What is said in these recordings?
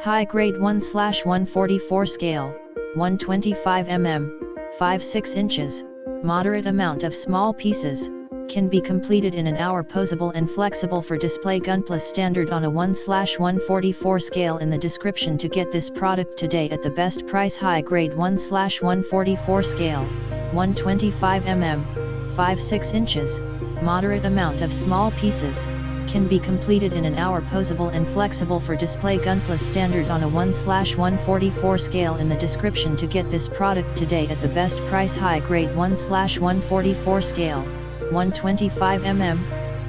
High grade 1/144 scale, 125 mm, 5-6 inches, moderate amount of small pieces, can be completed in an hour. Posable and flexible for display. Gunpla standard on a 1/144 scale in the description to get this product today at the best price. High grade 1/144 scale, 125 mm, 5-6 inches, moderate amount of small pieces, can be completed in an hour. Posable and flexible for display. Gunpla standard on a 1/144 scale in the description to get this product today at the best price. High grade 1/144 scale, 125 mm,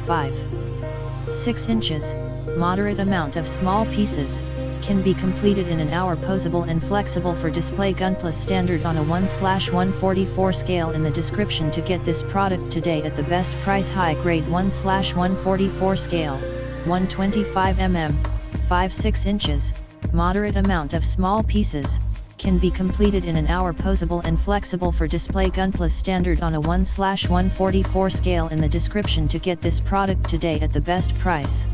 5-6 inches, moderate amount of small pieces, can be completed in an hour. Posable and flexible for display. Gunpla standard on a 1/144 scale in the description to get this product today at the best price. High grade 1/144 scale, 125 mm, 5-6 inches, moderate amount of small pieces, can be completed in an hour. Posable and flexible for display. Gunpla standard on a 1/144 scale in the description to get this product today at the best price.